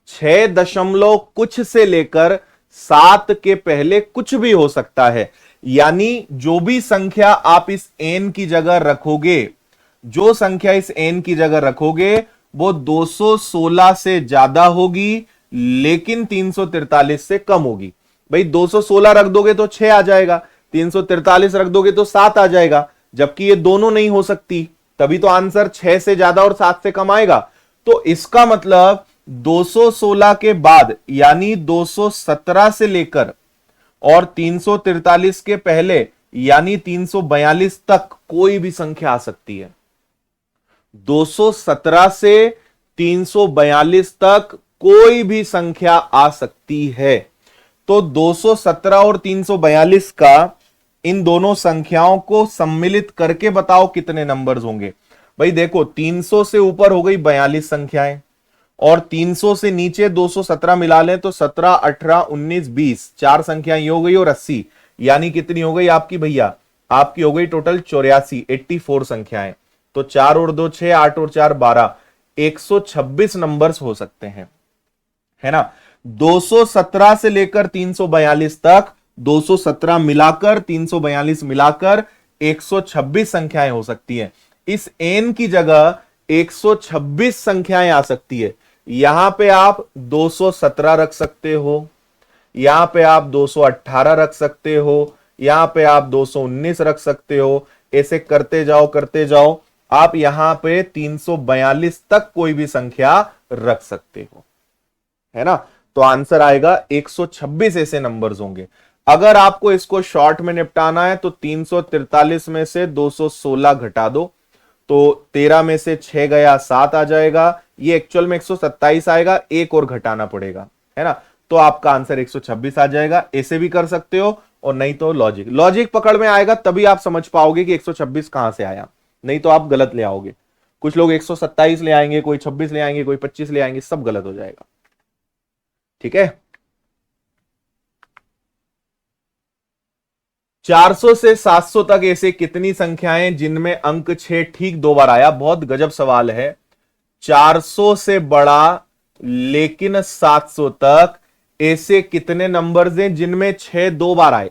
6 दशमलव कुछ से लेकर 7 के पहले कुछ भी हो सकता है। यानी जो भी संख्या आप इस n की जगह रखोगे, जो संख्या इस n की जगह रखोगे वो 216 से ज्यादा होगी लेकिन 343 से कम होगी। भाई 216 रख दोगे तो 6 आ जाएगा, 343 रख दोगे तो 7 आ जाएगा, जबकि ये दोनों नहीं हो सकती, तभी तो आंसर 6 से ज्यादा और 7 से कम आएगा। तो इसका मतलब 216 के बाद यानी 217 से लेकर और 343 के पहले यानी 342 तक कोई भी संख्या आ सकती है। 217 से 342 तक कोई भी संख्या आ सकती है। तो 217 और 342 का इन दोनों संख्याओं को सम्मिलित करके बताओ कितने नंबर्स होंगे। भाई देखो 300 से ऊपर हो गई 42 संख्याएं और 300 से नीचे 217 मिला लें तो 17, 18, 19, 20 चार संख्याएं हो गई और 80, यानी कितनी हो गई आपकी भैया? आपकी हो गई टोटल 84, 84 संख्याएं। तो 4 और 2 6, 8 और 4 12, 126 नंबर्स हो सकते हैं, है ना। 217 से लेकर 342 तक 217 मिलाकर 342 मिलाकर 126 संख्याएं हो सकती हैं। इस n की जगह 126 संख्याएं आ सकती है। यहां पे आप 217 रख सकते हो, यहां पे आप 218 रख सकते हो, यहां पे आप 219 रख सकते हो, ऐसे करते जाओ आप यहां पे 342 तक कोई भी संख्या रख सकते हो, है ना। तो आंसर आएगा 126 ऐसे नंबर्स होंगे। अगर आपको इसको शॉर्ट में निपटाना है तो 343 में से 216 घटा दो तो 13 में से 6 गया 7 आ जाएगा। ये एक्चुअल में 127 आएगा, एक और घटाना पड़ेगा, है ना। तो आपका आंसर 126 आ जाएगा। ऐसे भी कर सकते हो और नहीं तो लॉजिक पकड़ में आएगा तभी आप समझ पाओगे कि 126 कहां से आया, नहीं तो आप गलत ले आओगे। कुछ लोग 127 ले आएंगे, कोई 26 ले आएंगे, कोई 25 ले आएंगे, सब गलत हो जाएगा। ठीक है, 400 से 700 तक ऐसे कितनी संख्याएं जिनमें अंक 6 ठीक 2 बार आया? बहुत गजब सवाल है। 400 से बड़ा लेकिन 700 तक ऐसे कितने नंबर्स हैं जिनमें 6 2 बार आए?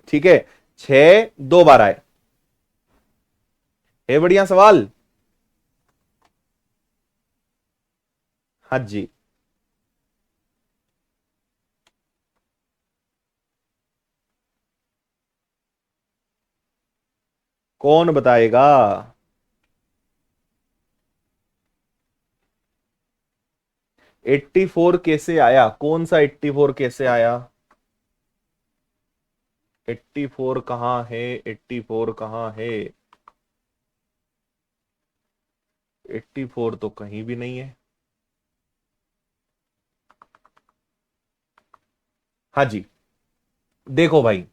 ठीक है, 6 2 बार आए। है बढ़िया सवाल। हाँ जी, कौन बताएगा? 84 कैसे आया? कौन सा 84 कैसे आया? 84 कहां है? 84 कहां है? 84 तो कहीं भी नहीं है। हाँ जी, देखो भाई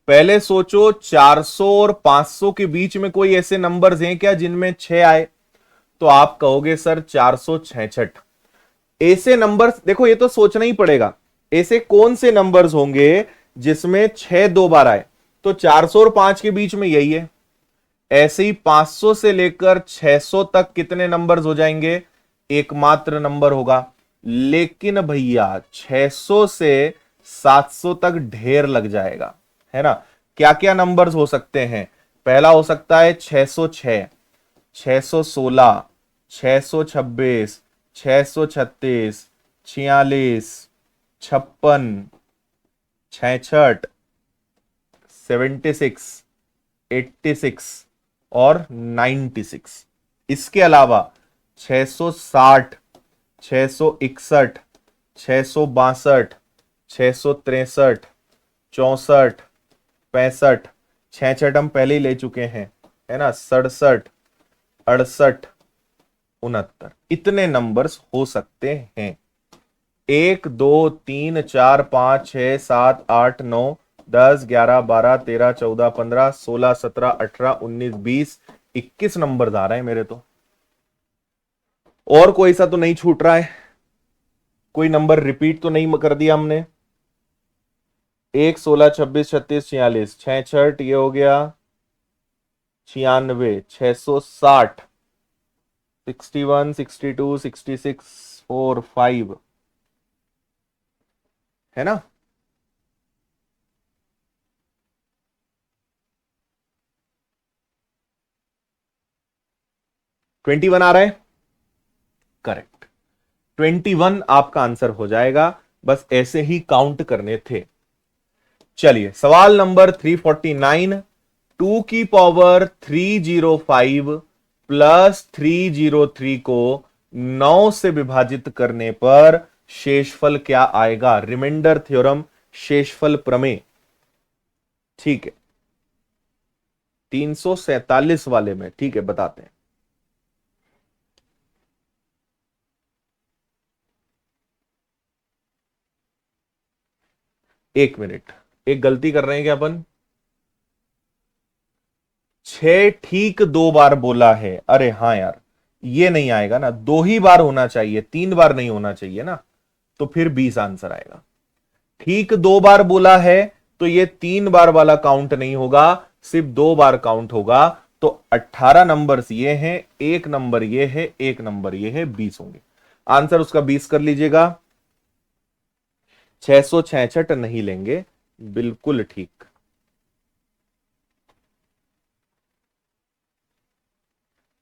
पहले सोचो 400 और 500 के बीच में कोई ऐसे नंबर्स हैं क्या जिनमें 6 आए? तो आप कहोगे सर 466। ऐसे नंबर्स देखो, ये तो सोचना ही पड़ेगा ऐसे कौन से नंबर्स होंगे जिसमें 6 2 बार आए। तो 400 और 5 के बीच में यही है। ऐसे ही 500 से लेकर 600 तक कितने नंबर्स हो जाएंगे? एकमात्र नंबर होगा। लेकिन भैया 600 से 700 तक ढेर लग जाएगा, है ना। क्या क्या नंबर्स हो सकते हैं? पहला हो सकता है 606, 616, 626, 636, 46, 56, 66, 76, 86 और 96। इसके अलावा 660, 661, 662, 663, 64, 65, 66 हम पहले ही ले चुके हैं, है ना, 67, 68, 69, इतने नंबर्स हो सकते हैं। 1, 2, 3, 4, 5, 6, 7, 8, 9, 10, 11, 12, 13, 14, 15, 16, 17, 18, 19, 20, 21 नंबर आ रहे हैं मेरे तो। और कोई सा तो नहीं छूट रहा है, कोई नंबर रिपीट तो नहीं कर दिया हमने। 1, 16, 26, 36, 46, 66, ये हो गया 96, 660, 61, 62, 66, 4, 5, है ना। 21 आ रहा है, करेक्ट। 21 आपका आंसर हो जाएगा, बस ऐसे ही काउंट करने थे। चलिए सवाल नंबर 349, 2 की पावर 305 प्लस 303 को 9 से विभाजित करने पर शेषफल क्या आएगा? रिमाइंडर थ्योरम, शेषफल प्रमेय। ठीक है, 347 वाले में, ठीक है, बताते हैं। एक मिनट, एक गलती कर रहे हैं क्या अपन? 6 ठीक 2 बार बोला है, अरे हाँ यार, ये नहीं आएगा ना, 2 ही बार होना चाहिए, 3 बार नहीं होना चाहिए ना, तो फिर 20 आंसर आएगा। ठीक 2 बार बोला है तो ये 3 बार वाला काउंट नहीं होगा, सिर्फ 2 बार काउंट होगा। तो 18 नंबर्स ये हैं, एक नंबर ये है, एक नंबर ये है, 20 होंगे। आंसर उसका 20 कर लीजिएगा। 666 नहीं लेंगे, बिल्कुल ठीक।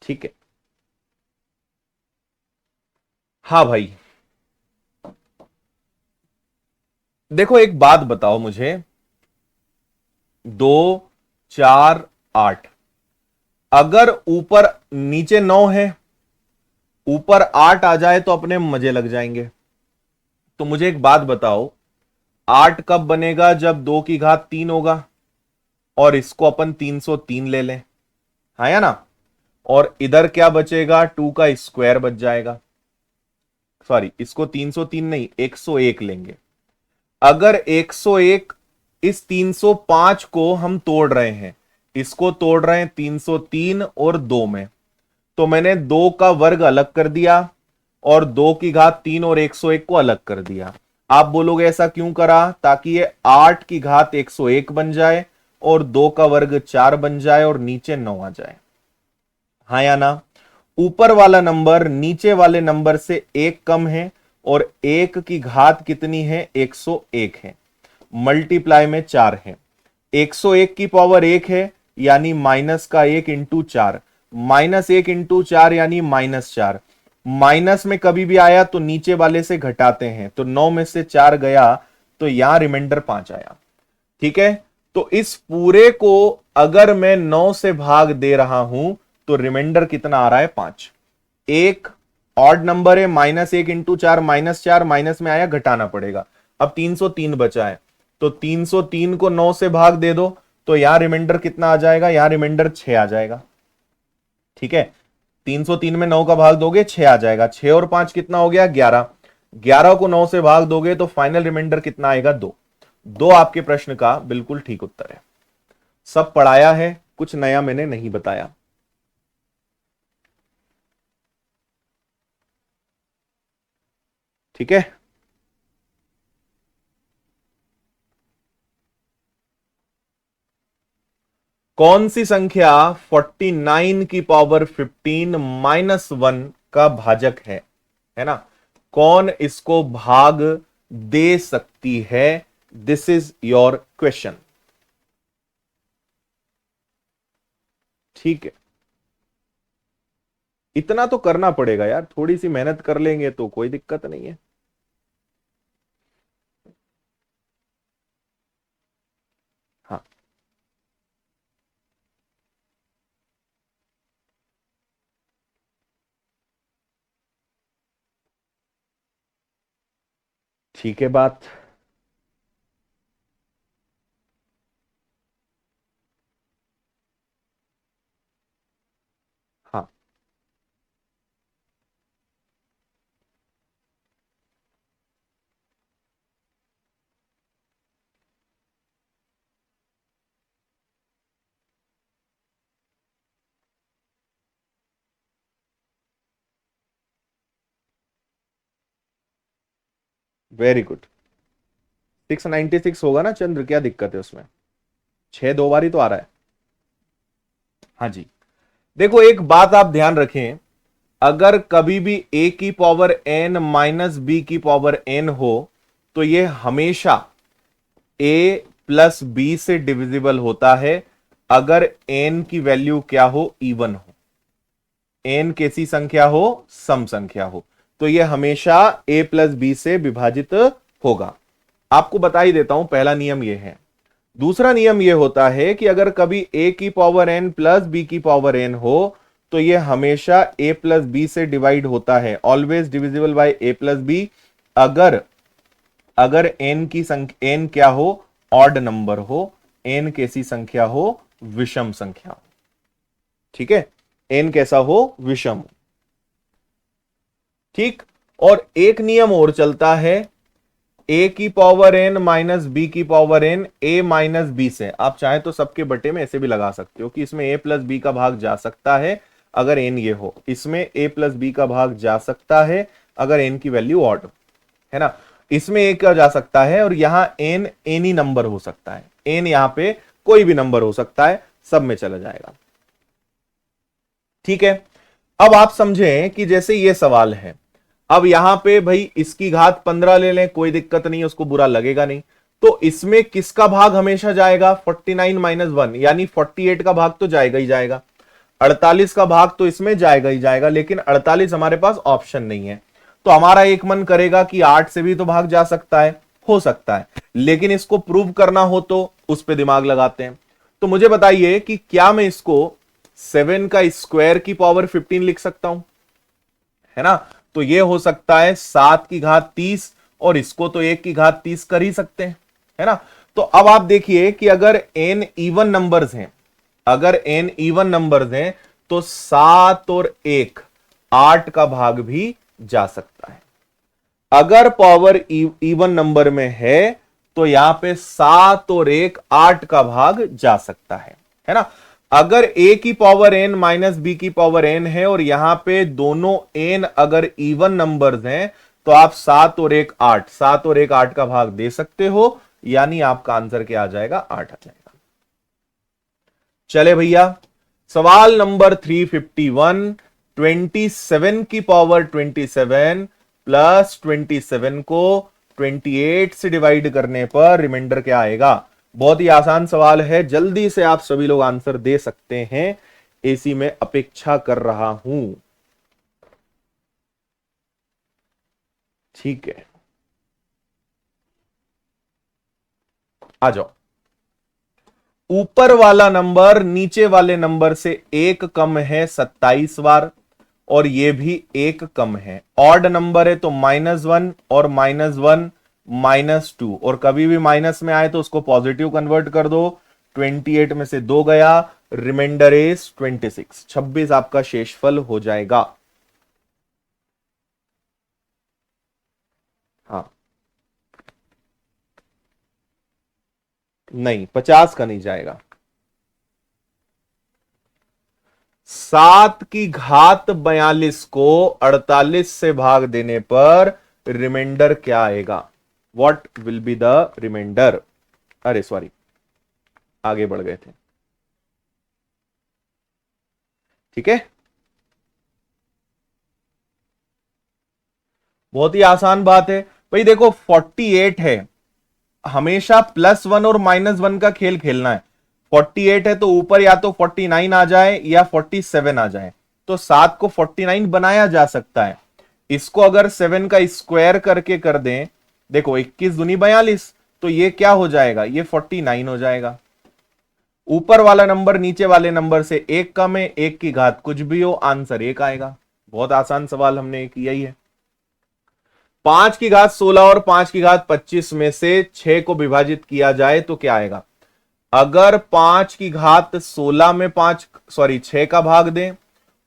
ठीक है, हाँ भाई। देखो एक बात बताओ मुझे, 2, 4, 8, अगर ऊपर नीचे 9 है, ऊपर 8 आ जाए तो अपने मजे लग जाएंगे। तो मुझे एक बात बताओ, 8 कब बनेगा? जब 2 की घात 3 होगा, और इसको अपन 303 ले लें, हाँ या ना। और इधर क्या बचेगा? 2 का स्क्वायर बच जाएगा। सॉरी, इसको 303 नहीं, 101 लेंगे। अगर 101, इस 305 को हम तोड़ रहे हैं, इसको तोड़ रहे हैं 303 और 2 में, तो मैंने 2 का वर्ग अलग कर दिया और 2 की घात 3 और 101 को अलग कर दिया। आप बोलोगे ऐसा क्यों करा? ताकि ये 8 की घात 101 बन जाए और 2 का वर्ग 4 बन जाए और नीचे 9 आ जाए, हाँ या ना। ऊपर वाला नंबर नीचे वाले नंबर से एक कम है, और एक की घात कितनी है? 101 है, मल्टीप्लाई में 4 है। 101 की पावर 1 है, यानी माइनस का 1 इंटू 4, माइनस 1 इंटू 4 यानी -4। माइनस में कभी भी आया तो नीचे वाले से घटाते हैं, तो 9 में से 4 गया तो यहां रिमाइंडर 5 आया। ठीक है, तो इस पूरे को अगर मैं 9 से भाग दे रहा हूं तो रिमाइंडर कितना आ रहा है? 5। एक ऑड नंबर है, -1 इंटू 4, -4, माइनस में आया, घटाना पड़ेगा। अब 303 बचा है, तो 303 को 9 से भाग दे दो, तो यहां रिमाइंडर कितना आ जाएगा? यहां रिमाइंडर 6 आ जाएगा। ठीक है, 303 में 9 का भाग दोगे 6 आ जाएगा, 6 और 5 कितना हो गया? 11। 11 को 9 से भाग दोगे तो फाइनल रिमाइंडर कितना आएगा? 2। 2 आपके प्रश्न का बिल्कुल ठीक उत्तर है। सब पढ़ाया है, कुछ नया मैंने नहीं बताया। ठीक है, कौन सी संख्या 49 की पावर 15 -1 का भाजक है ना? कौन इसको भाग दे सकती है? This is your question. ठीक है, इतना तो करना पड़ेगा यार, थोड़ी सी मेहनत कर लेंगे तो कोई दिक्कत नहीं है। हाँ ठीक है बात। हाँ वेरी गुड। 696 होगा ना चंद्र, क्या दिक्कत है उसमें? छह दो बारी तो आ रहा है। हाँ जी। देखो एक बात आप ध्यान रखें, अगर कभी भी a की पावर n माइनस बी की पावर n हो तो यह हमेशा a प्लस बी से डिविजिबल होता है, अगर n की वैल्यू क्या हो, इवन हो। n कैसी संख्या हो, सम संख्या हो, तो यह हमेशा a प्लस बी से विभाजित होगा। आपको बता ही देता हूं, पहला नियम यह है। दूसरा नियम यह होता है कि अगर कभी a की पावर n प्लस बी की पावर n हो तो यह हमेशा a प्लस बी से डिवाइड होता है, always divisible by a plus B. अगर अगर n की संख्या n क्या हो, ऑड नंबर हो, n कैसी संख्या हो, विषम संख्या हो। ठीक है, n कैसा हो, विषम। ठीक। और एक नियम और चलता है, a की पावर n माइनस बी की power n a minus B से। आप चाहे तो सबके बटे में ऐसे भी लगा सकते हो कि इसमें a प्लस बी का भाग जा सकता है अगर n ये हो, इसमें a प्लस बी का भाग जा सकता है अगर n की वैल्यू ऑड हो, है ना। इसमें एक क्या जा सकता है, और यहां n एनी नंबर हो सकता है, n यहां पे कोई भी नंबर हो सकता है, सब में चला जाएगा। ठीक है। अब आप समझें कि जैसे ये सवाल है, अब यहां पे भाई इसकी घात 15 ले लें, कोई दिक्कत नहीं है, उसको बुरा लगेगा नहीं। तो इसमें किसका भाग हमेशा जाएगा, 49 माइनस 1, यानी 48 का भाग तो जाएगा ही जाएगा। 48 का भाग तो इसमें जाएगा ही जाएगा, लेकिन 48 हमारे पास ऑप्शन नहीं है। तो हमारा एक मन करेगा कि 8 से भी तो भाग जा सकता है, हो सकता है, लेकिन इसको प्रूव करना हो तो उस पर दिमाग लगाते हैं। तो मुझे बताइए कि क्या मैं इसको 7 का स्क्वायर की पावर 15 लिख सकता हूं, है ना। तो ये हो सकता है 7 की घात 30, और इसको तो 1 की घात 30 कर ही सकते हैं, है ना। तो अब आप देखिए कि अगर n इवन नंबर्स हैं, अगर n इवन नंबर्स हैं तो 7 और 1 8 का भाग भी जा सकता है। अगर पावर इवन नंबर में है तो यहां पे 7 और 1 8 का भाग जा सकता है ना। अगर a की पावर n माइनस बी की पावर n है और यहां पे दोनों n अगर इवन नंबर्स हैं तो आप 7 और 1 8, 7 और 1 8 का भाग दे सकते हो, यानी आपका आंसर क्या आ जाएगा, 8 आ जाएगा। चले भैया, सवाल नंबर 351, 27 की पावर 27 प्लस 27 को 28 से डिवाइड करने पर रिमाइंडर क्या आएगा। बहुत ही आसान सवाल है, जल्दी से आप सभी लोग आंसर दे सकते हैं, ऐसी में अपेक्षा कर रहा हूं। ठीक है, आ जाओ। ऊपर वाला नंबर नीचे वाले नंबर से एक कम है 27 बार, और ये भी एक कम है। ऑड नंबर है तो -1 और -1 -2, और कभी भी माइनस में आए तो उसको पॉजिटिव कन्वर्ट कर दो। 28 में से 2 गया, रिमाइंडर इज 26, 26 आपका शेषफल हो जाएगा। हाँ, नहीं 50 का नहीं जाएगा। 7 की घात 42 को 48 से भाग देने पर रिमाइंडर क्या आएगा, what will be the reminder. अरे सॉरी, आगे बढ़ गए थे। ठीक है, बहुत ही आसान बात है भाई। देखो 48 है, हमेशा +1 और -1 का खेल खेलना है। 48 है तो ऊपर या तो 49 आ जाए या 47 आ जाए, तो 7 को 49 बनाया जा सकता है। इसको अगर 7 का स्क्वायर करके कर दें, देखो 21 दूनी 42, तो ये क्या हो जाएगा, ये 49 हो जाएगा। ऊपर वाला नंबर नीचे वाले नंबर से एक कम है, एक की घात कुछ भी हो, आंसर एक आएगा। बहुत आसान सवाल हमने किया ही है। 5 की घात 16 और 5 की घात 25 में से 6 को विभाजित किया जाए तो क्या आएगा। अगर 5 की घात 16 में 6 का भाग दें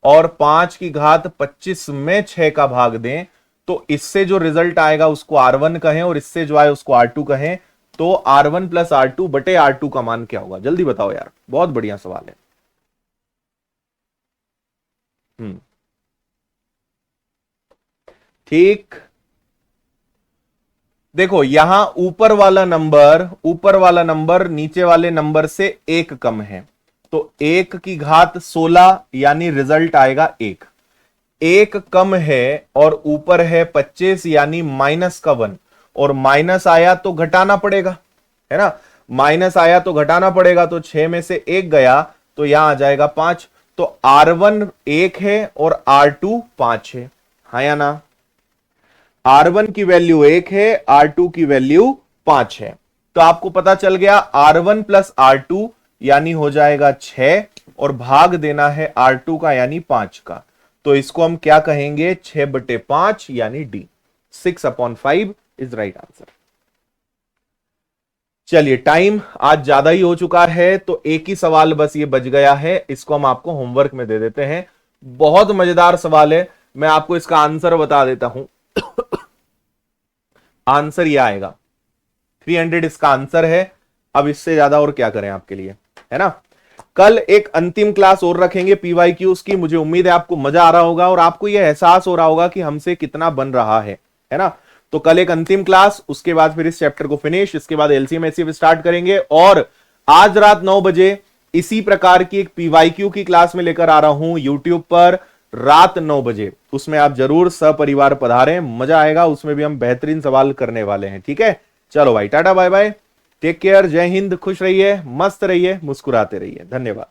और 5 की घात 25 में 6 का भाग दें, तो इससे जो रिजल्ट आएगा उसको R1 कहें और इससे जो आए उसको R2 कहें। तो R1 प्लस R2 बटे R2 का मान क्या होगा, जल्दी बताओ यार, बहुत बढ़िया सवाल है। ठीक, देखो यहां ऊपर वाला नंबर नीचे वाले नंबर से एक कम है, तो 1 की घात 16 यानी रिजल्ट आएगा 1। 1 कम है और ऊपर है 25 यानी माइनस का 1, और माइनस आया तो घटाना पड़ेगा, है ना, माइनस आया तो घटाना पड़ेगा, तो 6 में से 1 गया तो यहां आ जाएगा 5। तो R1 1 है और R2 5 है, हाँ या ना। R1 की वैल्यू 1 है, R2 की वैल्यू 5 है। तो आपको पता चल गया R1 प्लस R2 यानी हो जाएगा 6 और भाग देना है R2 का यानी 5 का। तो इसको हम क्या कहेंगे, 6/5 यानी D। 6/5 is right answer. चलिए टाइम आज ज्यादा ही हो चुका है, तो एक ही सवाल बस ये बच गया है, इसको हम आपको होमवर्क में दे देते हैं। बहुत मजेदार सवाल है, मैं आपको इसका आंसर बता देता हूं। आंसर ये आएगा 300 इसका आंसर है। अब इससे ज्यादा और क्या करें आपके लिए, है ना। कल एक अंतिम क्लास और रखेंगे PYQs की। मुझे उम्मीद है आपको मजा आ रहा होगा और आपको यह एहसास हो रहा होगा कि हमसे कितना बन रहा है ना। तो कल एक अंतिम क्लास, उसके बाद फिर इस चैप्टर को फिनिश, इसके बाद LCM HCF स्टार्ट करेंगे। और आज रात 9 बजे इसी प्रकार की एक PYQ की क्लास में लेकर आ रहा हूं यूट्यूब पर, रात 9 बजे। उसमें आप जरूर सपरिवार पधारें, मजा आएगा। उसमें भी हम बेहतरीन सवाल करने वाले हैं, ठीक है। चलो भाई, tata bye bye, take care, जय हिंद, खुश रहिए, मस्त रहिए, मुस्कुराते रहिए, धन्यवाद।